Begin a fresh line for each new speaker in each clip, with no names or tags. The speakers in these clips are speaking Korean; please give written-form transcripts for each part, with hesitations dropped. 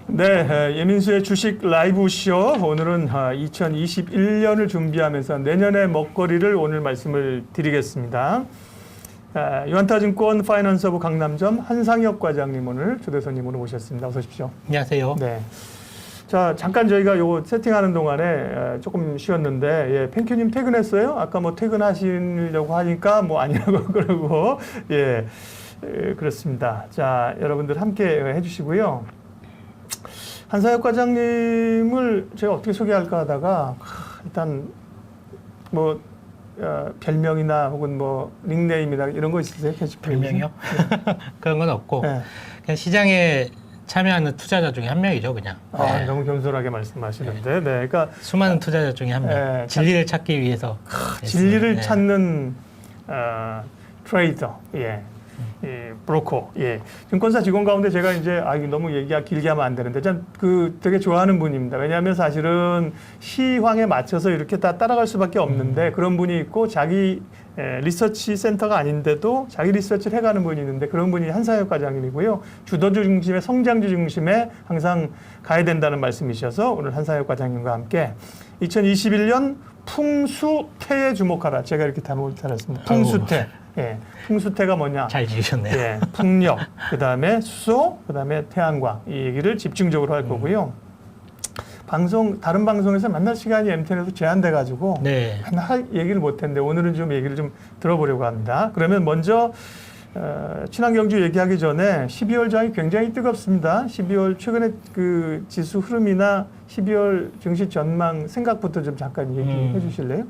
네, 예민수의 주식 라이브 쇼. 오늘은 2021년을 준비하면서 내년의 먹거리를 오늘 말씀을 드리겠습니다. 유한타증권 파이낸서브 강남점 한상혁 과장님 오늘 초대 손님으로 모셨습니다. 어서 오십시오.
안녕하세요.
네. 자, 잠깐 저희가 요거 세팅하는 동안에 조금 쉬었는데, 예, 펜큐님 퇴근했어요? 아까 뭐 퇴근하시려고 하니까 뭐 아니라고 그러고, 예, 그렇습니다. 자, 여러분들 함께 해주시고요. 한상혁 과장님을 제가 어떻게 소개할까 하다가, 일단 뭐, 별명이나 혹은 뭐 닉네임이나 이런 거 있으세요?
별명이요? 그런 건 없고,
네.
그냥 시장에 참여하는 투자자 중에 한 명이죠, 그냥.
아,
네.
너무 겸손하게 말씀하시는데, 네. 그러니까
수많은 투자자 중에 한 명.
네,
진리를 찾기 위해서.
진리를
네.
찾는 트레이더, 예, 브로커, 예. 증권사 직원 가운데 제가 이제 이거 너무 길게 하면 안 되는데, 전 되게 좋아하는 분입니다. 왜냐하면 사실은 시황에 맞춰서 이렇게 다 따라갈 수밖에 없는데 그런 분이 있고 자기 리서치 센터가 아닌데도 자기 리서치를 해가는 분이 있는데 그런 분이 한상혁 과장님이고요. 주도주 중심의 성장주 중심에 항상 가야 된다는 말씀이셔서 오늘 한상혁 과장님과 함께 2021년 풍수태에 주목하라. 제가 이렇게 단어를 달았습니다. 풍수태. 예, 풍수태가 뭐냐?
잘 지으셨네요.
예, 풍력, 그 다음에 수소, 그 다음에 태양광 이 얘기를 집중적으로 할 거고요. 다른 방송에서 만날 시간이 MTN에서 제한돼가지고
네.
할 얘기를 못했는데 오늘은 좀 얘기를 좀 들어보려고 합니다. 그러면 먼저 친환경주 얘기하기 전에 12월 장이 굉장히 뜨겁습니다. 12월 최근에 그 지수 흐름이나 12월 증시 전망 생각부터 좀 잠깐 얘기해 주실래요?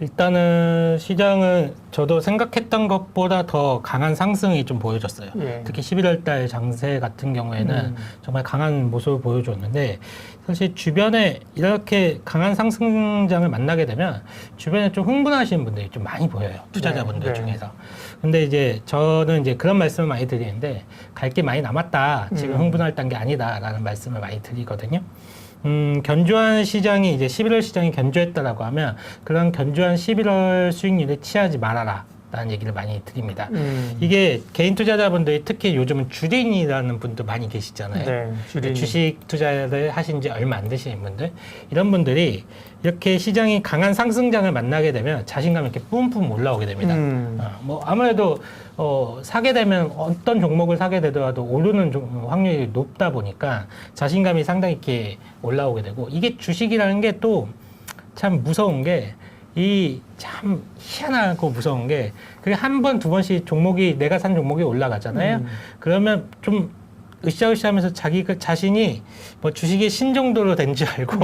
일단은 시장은 저도 생각했던 것보다 더 강한 상승이 좀 보여졌어요.
예.
특히 11월 달 장세 같은 경우에는 정말 강한 모습을 보여줬는데 사실 주변에 이렇게 강한 상승장을 만나게 되면 주변에 좀 흥분하시는 분들이 좀 많이 보여요. 투자자분들
네.
중에서. 근데 이제 저는 이제 그런 말씀을 많이 드리는데 갈 게 많이 남았다. 지금 흥분할 단계 아니다라는 말씀을 많이 드리거든요. 견조한 시장이 이제 11월 시장이 견조했다라고 하면 그런 견조한 11월 수익률에 취하지 말아라. 라는 얘기를 많이 드립니다. 이게 개인 투자자분들이 특히 요즘은 주린이라는 분도 많이 계시잖아요.
네, 주린.
주식 투자를 하신 지 얼마 안 되시는 분들. 이런 분들이 이렇게 시장이 강한 상승장을 만나게 되면 자신감이 이렇게 뿜뿜 올라오게 됩니다. 뭐 아무래도 사게 되면 어떤 종목을 사게 되더라도 오르는 확률이 높다 보니까 자신감이 상당히 이렇게 올라오게 되고 이게 주식이라는 게 또 참 무서운 게 참 희한하고 무서운 게 그게 한 번, 두 번씩 내가 산 종목이 올라가잖아요. 그러면 좀 으쌰으쌰하면서 자신이 뭐 주식의 신 정도로 된 줄 알고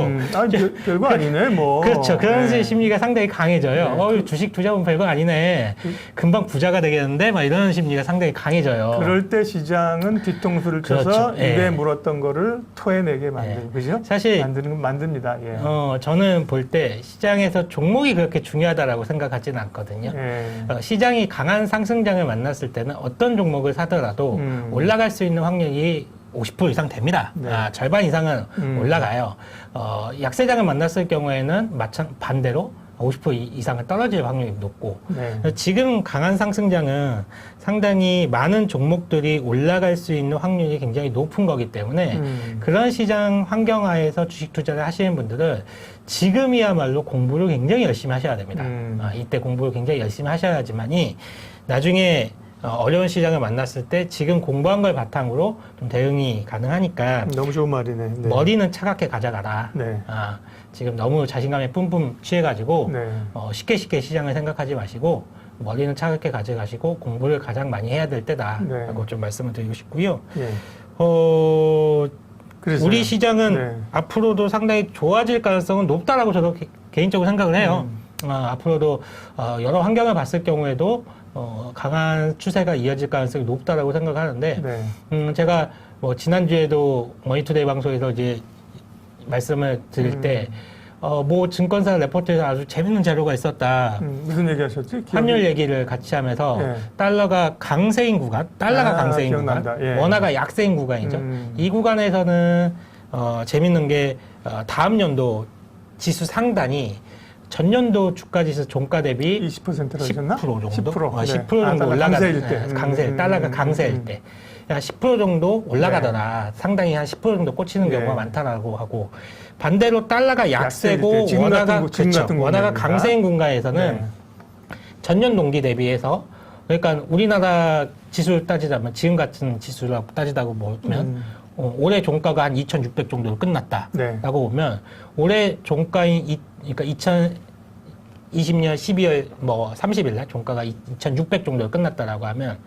별거 아니네 뭐.
그렇죠. 그런
네.
심리가 상당히 강해져요. 주식 투자하면 별거 아니네. 금방 부자가 되겠는데 막 이런 심리가 상당히 강해져요.
그럴 때 시장은 뒤통수를 쳐서
그렇죠.
입에
예.
물었던 거를 토해내게 만들고, 그죠?
사실
만듭니다. 예.
저는 볼 때 시장에서 종목이 그렇게 중요하다라고 생각하지는 않거든요.
예.
시장이 강한 상승장을 만났을 때는 어떤 종목을 사더라도 올라갈 수 있는 확률이 50% 이상 됩니다.
네.
절반 이상은 올라가요. 약세장을 만났을 경우에는 반대로 50% 이상은 떨어질 확률이 높고
네.
지금 강한 상승장은 상당히 많은 종목들이 올라갈 수 있는 확률이 굉장히 높은 거기 때문에 그런 시장 환경하에서 주식 투자를 하시는 분들은 지금이야말로 공부를 굉장히 열심히 하셔야 됩니다. 이때 공부를 굉장히 열심히 하셔야지만이 나중에 어려운 시장을 만났을 때 지금 공부한 걸 바탕으로 좀 대응이 가능하니까
너무 좋은 말이네. 네.
머리는 차갑게 가져가라.
네.
지금 너무 자신감에 뿜뿜 취해가지고
네.
쉽게 시장을 생각하지 마시고 머리는 차갑게 가져가시고 공부를 가장 많이 해야 될 때다라고
네.
좀 말씀을 드리고 싶고요.
예.
우리 시장은
네.
앞으로도 상당히 좋아질 가능성은 높다라고 저도 개인적으로 생각을 해요. 앞으로도 여러 환경을 봤을 경우에도 강한 추세가 이어질 가능성이 높다라고 생각하는데
네.
제가 뭐 지난주에도 머니투데이 방송에서 이제 말씀을 드릴 때 뭐 증권사 레포트에서 아주 재밌는 자료가 있었다.
무슨 얘기 하셨지?
환율 얘기를 같이 하면서
예.
달러가 강세인 구간, 달러가
기억난다. 예.
원화가 약세인 구간이죠. 이 구간에서는 재밌는 게 다음 연도 지수 상단이 전년도 주가지수 종가 대비
20%로 하셨나?
10% 정도?
10%.
10% 정도 올라가는
강세일 때.
강세, 달러가 강세일 때. 한 10% 정도 올라가더라. 상당히 한 10% 정도 꽂히는
네.
경우가 많다라고 하고 반대로 달러가
약세일 때
약세고
지금
원화가
같은 지금 같은
원화가
국면입니다.
강세인 국가에서는
네.
전년 동기 대비해서 그러니까 우리나라 지수를 따지자면 지금 같은 지수를 따지다고 보면 올해 종가가 한 2,600 정도로 끝났다라고
네.
보면 올해 종가인 그러니까 2020년 12월 뭐 30일 날 종가가 2,600 정도로 끝났다라고 하면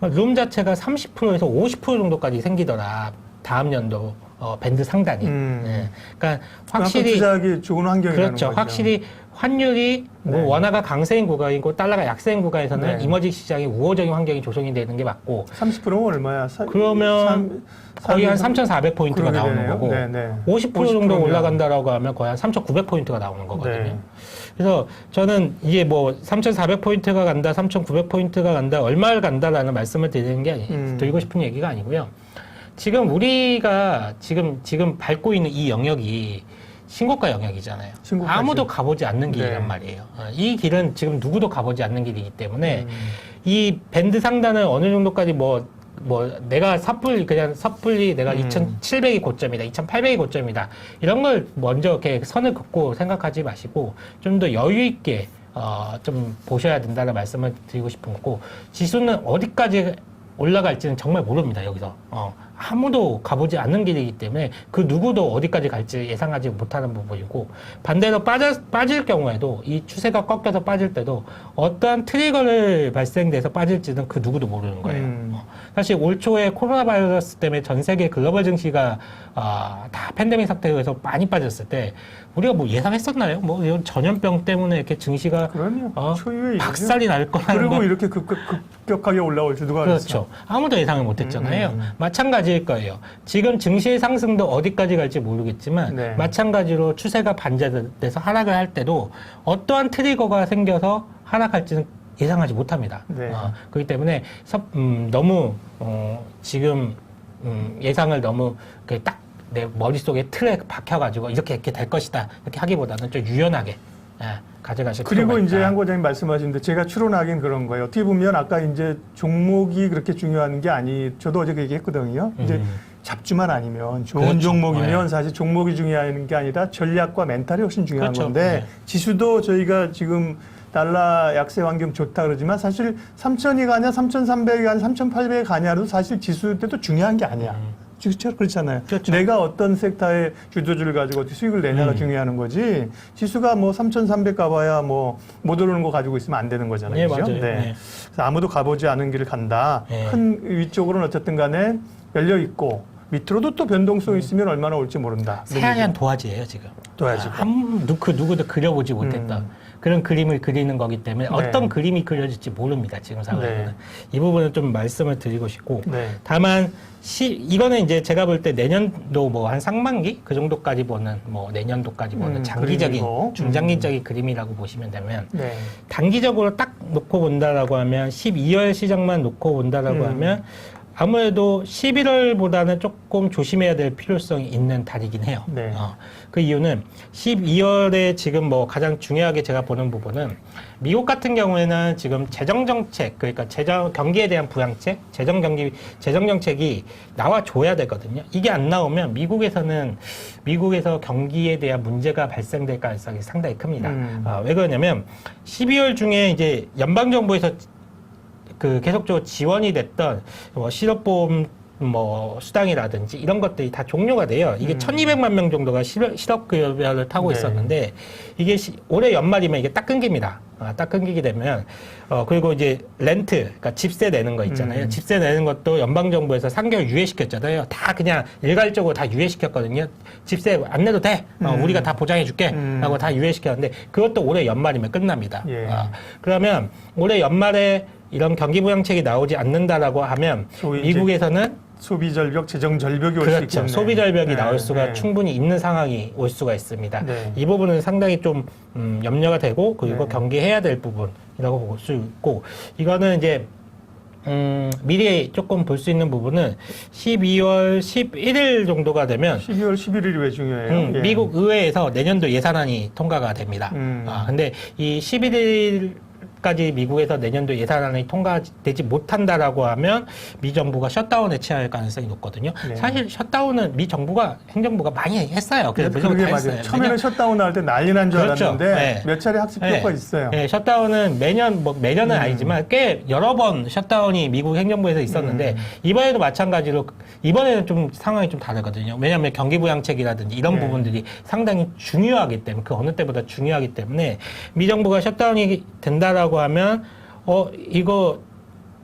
룸 자체가 30%에서 50% 정도까지 생기더라. 다음 연도 밴드 상단이. 예. 그러니까 확실히
투자하기 좋은 환경이라는
그렇죠.
거죠.
확실히 환율이 뭐
네.
원화가 강세인 구간이고 달러가 약세인 구간에서는
네.
이머징 시장이 우호적인 환경이 조성이 되는 게 맞고
30%는 얼마야?
그러면 거의 한 3,400포인트가 나오는 거고
네, 네.
50% 정도
50% 면.
올라간다라고 하면 거의 한 3,900포인트가 나오는 거거든요.
네.
그래서 저는 이게 뭐 3,400포인트가 간다, 3,900포인트가 간다, 얼마를 간다라는 말씀을 드리는 게 드리고 싶은 얘기가 아니고요. 지금 우리가 지금 밟고 있는 이 영역이 신고가 영역이잖아요.
신고가죠.
아무도 가보지 않는 길이란
네.
말이에요. 이 길은 지금 누구도 가보지 않는 길이기 때문에 이 밴드 상단을 어느 정도까지 뭐 내가 섣불리 내가 2,700이 고점이다, 2,800이 고점이다 이런 걸 먼저 이렇게 선을 긋고 생각하지 마시고 좀 더 여유 있게 좀 보셔야 된다는 말씀을 드리고 싶은 거고 지수는 어디까지 올라갈지는 정말 모릅니다. 여기서 아무도 가보지 않는 길이기 때문에 그 누구도 어디까지 갈지 예상하지 못하는 부분이고 반대로 빠질 경우에도 이 추세가 꺾여서 빠질 때도 어떠한 트리거를 발생돼서 빠질지는 그 누구도 모르는 거예요. 사실 올 초에 코로나 바이러스 때문에 전 세계 글로벌 증시가 다 팬데믹 사태에서 많이 빠졌을 때 우리가 뭐 예상했었나요? 뭐 이런 전염병 때문에 이렇게 증시가
그럼요. 초유의
박살이 날 거라는
그리고
건
이렇게 급격하게 올라올 줄 누가 알았어?
그렇죠. 아무도 예상을 못했잖아요. 마찬가지일 거예요. 지금 증시의 상승도 어디까지 갈지 모르겠지만
네.
마찬가지로 추세가 반전돼서 하락을 할 때도 어떠한 트리거가 생겨서 하락할지는 예상하지 못합니다.
네.
그렇기 때문에 너무 지금 예상을 너무 딱 내 머릿속에 틀에 박혀가지고 이렇게 될 것이다 이렇게 하기보다는 좀 유연하게 가져가실 필요가
그리고
있다.
이제 한 과장님 말씀하시는데 제가 추론하긴 그런 거예요. 어떻게 보면 아까 이제 종목이 그렇게 중요한 게 저도 어제 그 얘기했거든요. 이제 잡주만 아니면 좋은
그렇죠.
종목이면
네.
사실 종목이 중요한 게 아니라 전략과 멘탈이 훨씬 중요한
그렇죠.
건데
네.
지수도 저희가 지금 달러 약세 환경 좋다 그러지만 사실 3,000이 가냐 3,300이 가냐 3,800이 가냐도 사실 지수 때도 중요한 게 아니야. 지수처럼 그렇잖아요.
그렇죠.
내가 어떤 섹터의 주도주를 가지고 어떻게 수익을 내냐가 중요한 거지. 지수가 뭐 3,300 가봐야 뭐 못 오르는 거 가지고 있으면 안 되는 거잖아요.
네,
그죠?
맞아요. 네.
그래서 아무도 가보지 않은 길을 간다.
네.
큰 위쪽으로는 어쨌든 간에 열려 있고 밑으로도 또 변동성이 있으면 얼마나 올지 모른다.
새하얀 도화지예요 지금.
도화지고.
누구도 그려보지 못했던 그런 그림을 그리는 거기 때문에 어떤 그림이 그려질지 모릅니다 지금 상황에는.
네.
이 부분은 좀 말씀을 드리고 싶고
네.
다만 이거는 이제 제가 볼 때 내년도 뭐 한 상반기 그 정도까지 보는 뭐 내년도까지 보는 장기적인
그림이고.
중장기적인 그림이라고 보시면 되면
네.
단기적으로 딱 놓고 본다라고 하면 12월 시장만 놓고 본다라고 하면 아무래도 11월보다는 조금 조심해야 될 필요성이 있는 달이긴 해요.
네.
그 이유는 12월에 지금 뭐 가장 중요하게 제가 보는 부분은 미국 같은 경우에는 지금 재정정책, 그러니까 경기에 대한 부양책, 재정정책이 나와줘야 되거든요. 이게 안 나오면 미국에서 경기에 대한 문제가 발생될 가능성이 상당히 큽니다. 왜 그러냐면 12월 중에 이제 연방정부에서 계속적으로 지원이 됐던 실업보험 수당이라든지 이런 것들이 다 종료가 돼요. 이게 1,200만 명 정도가 실업급여를 타고
네.
있었는데 이게 올해 연말이면 이게 딱 끊깁니다. 딱 끊기게 되면 그리고 이제 렌트, 그러니까 집세 내는 거 있잖아요. 집세 내는 것도 연방정부에서 3개월 유예시켰잖아요. 다 그냥 일괄적으로 다 유예시켰거든요. 집세 안 내도 돼. 우리가 다 보장해줄게. 라고 다 유예시켰는데 그것도 올해 연말이면 끝납니다.
예.
그러면 올해 연말에 이런 경기부양책이 나오지 않는다라고 하면 미국에서는
소비절벽, 재정절벽이 올 수
그렇죠.
있겠네.
소비절벽이
네,
나올 수가
네.
충분히 있는 상황이 올 수가 있습니다.
네.
이 부분은 상당히 좀 염려가 되고 그리고
네.
경계해야 될 부분이라고 볼 수 있고 이거는 이제 미리 조금 볼 수 있는 부분은 12월 11일 정도가 되면
12월 11일이 왜 중요해요? 예.
미국 의회에서 내년도 예산안이 통과가 됩니다. 근데 이 11일 만까지 미국에서 내년도 예산안이 통과되지 못한다라고 하면 미 정부가 셧다운에 취할 가능성이 높거든요.
네.
사실 셧다운은 미 정부가 행정부가 많이 했어요. 그래서
그게 맞아요. 처음에는 셧다운 할 때 난리 난 줄
그렇죠.
알았는데
네.
몇 차례 학습 효과가 있어요.
네, 셧다운은 매년은 아니지만 꽤 여러 번 셧다운이 미국 행정부에서 있었는데 이번에도 마찬가지로 이번에는 좀 상황이 좀 다르거든요. 왜냐하면 경기부양책이라든지 이런
네.
부분들이 상당히 중요하기 때문에 그 어느 때보다 중요하기 때문에 미 정부가 셧다운이 된다라고 하면 이거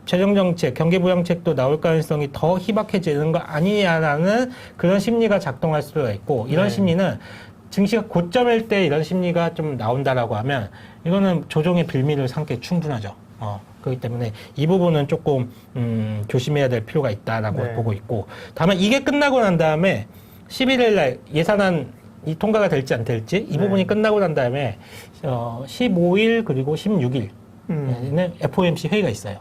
재정정책, 경기부양책도 나올 가능성이 더 희박해지는 거 아니냐라는 그런 심리가 작동할 수가 있고 이런
네.
심리는 증시가 고점일 때 이런 심리가 좀 나온다라고 하면 이거는 조정의 빌미를 삼기 충분하죠. 그렇기 때문에 이 부분은 조금 조심해야 될 필요가 있다라고
네.
보고 있고 다만 이게 끝나고 난 다음에 11일 날 예산안이 통과가 될지 안 될지 이
네.
부분이 끝나고 난 다음에 15일 그리고 16일 는 FOMC 회의가 있어요.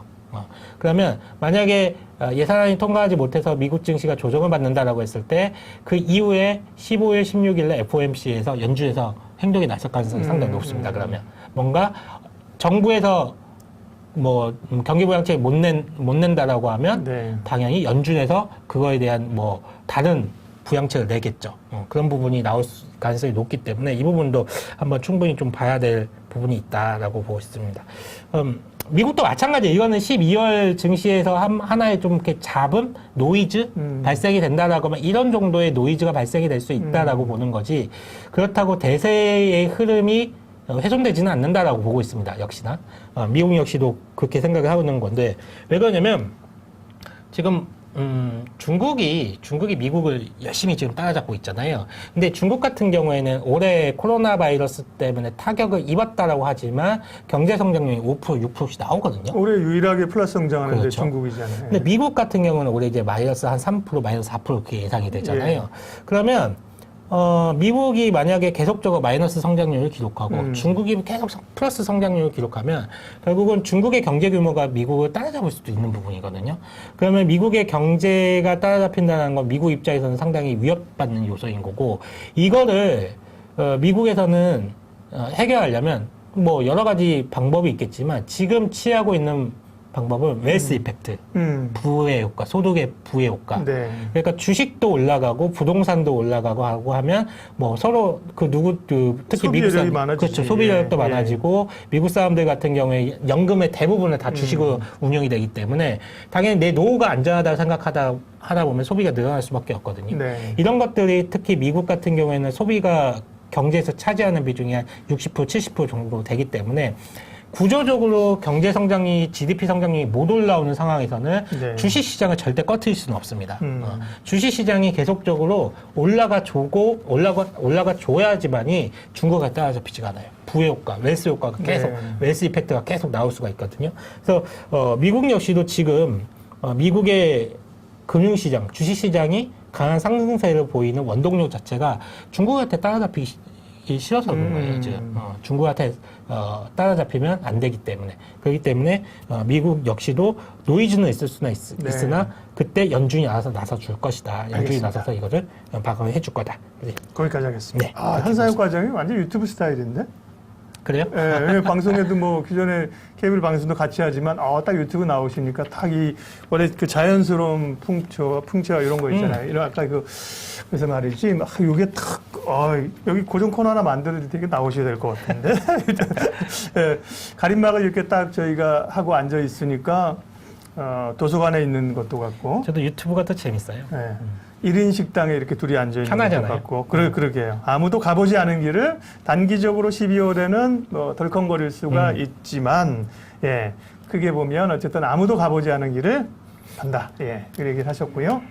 그러면 만약에 예산안이 통과하지 못해서 미국 증시가 조정을 받는다라고 했을 때 그 이후에 15일, 16일에 FOMC에서 연준에서 행동이 나설 가능성이 상당히 높습니다. 그러면 뭔가 정부에서 뭐 경기부양책 못 낸다라고 하면
네.
당연히 연준에서 그거에 대한 뭐 다른 부양책을 내겠죠. 그런 부분이 나올 가능성이 높기 때문에 이 부분도 한번 충분히 좀 봐야 될 부분이 있다라고 보고 있습니다. 미국도 마찬가지예요. 이거는 12월 증시에서 하나의 좀 이렇게 잡음, 노이즈 발생이 된다라고 하면 이런 정도의 노이즈가 발생이 될 수 있다라고 보는 거지. 그렇다고 대세의 흐름이 훼손되지는 않는다라고 보고 있습니다. 역시나 미국 역시도 그렇게 생각을 하고 있는 건데 왜 그러냐면 지금 중국이 미국을 열심히 지금 따라잡고 있잖아요. 근데 중국 같은 경우에는 올해 코로나 바이러스 때문에 타격을 입었다라고 하지만 경제 성장률이 5%, 6%씩 나오거든요.
올해 유일하게 플러스 성장하는데
그렇죠.
중국이잖아요.
근데 미국 같은 경우는 올해 이제 마이너스 한 3%, 마이너스 4% 그렇게 예상이 되잖아요. 그러면 미국이 만약에 계속적으로 마이너스 성장률을 기록하고 중국이 계속 플러스 성장률을 기록하면 결국은 중국의 경제 규모가 미국을 따라잡을 수도 있는 부분이거든요. 그러면 미국의 경제가 따라잡힌다는 건 미국 입장에서는 상당히 위협받는 요소인 거고 이거를 미국에서는 해결하려면 뭐 여러 가지 방법이 있겠지만 지금 취하고 있는 방법은 웰스 이펙트, 부의 효과, 소득의 부의 효과.
네.
그러니까 주식도 올라가고 부동산도 올라가고 하고 하면 뭐 서로 특히 미국 사람 그렇죠 소비력도 많아지고 미국 사람들 같은 경우에 연금의 대부분을 다 주식으로 운영이 되기 때문에 당연히 내 노후가 안전하다고 하다 보면 소비가 늘어날 수밖에 없거든요.
네.
이런 것들이 특히 미국 같은 경우에는 소비가 경제에서 차지하는 비중이 한 60%, 70% 정도 되기 때문에. 구조적으로 경제 성장이 GDP 성장률이 못 올라오는 상황에서는
네.
주식 시장을 절대 꺼트릴 수는 없습니다. 주식 시장이 계속적으로 올라가 줘야지만이 중국에 따라잡히지가 않아요. 부의 효과, 웰스 효과가 계속 웰스 이펙트가 계속 나올 수가 있거든요. 그래서 미국 역시도 지금 미국의 금융시장, 주식시장이 강한 상승세를 보이는 원동력 자체가 중국한테 따라잡히기 싫어서 그런 거예요, 지금. 중국한테 따라잡히면 안 되기 때문에. 그렇기 때문에 미국 역시도 노이즈는 있을 수는 있으나 그때 연준이 알아서 나서줄 것이다. 연준이
알겠습니다.
나서서 이거를 방어해 줄 거다.
거기까지 하겠습니다.
네,
한사육 과정이 완전 유튜브 스타일인데?
그래요?
예, 방송에도 뭐 기존에 케이블 방송도 같이 하지만 딱 유튜브 나오시니까 딱 원래 그 자연스러운 풍채와 이런 거 있잖아요. 이런 아까 그래서 말이지 이게 딱 여기 고정 코너 하나 만들어도 되게 나오셔야 될 것 같은데 예, 가림막을 이렇게 딱 저희가 하고 앉아 있으니까 도서관에 있는 것도 같고
저도 유튜브가 더 재밌어요.
예. 1인 식당에 이렇게 둘이 앉아 있는 것 같고 그러게요. 아무도 가보지 않은 길을 단기적으로 12월에는 뭐 덜컹거릴 수가 있지만 크게 보면 어쨌든 아무도 가보지 않은 길을 간다. 그 얘기를 하셨고요.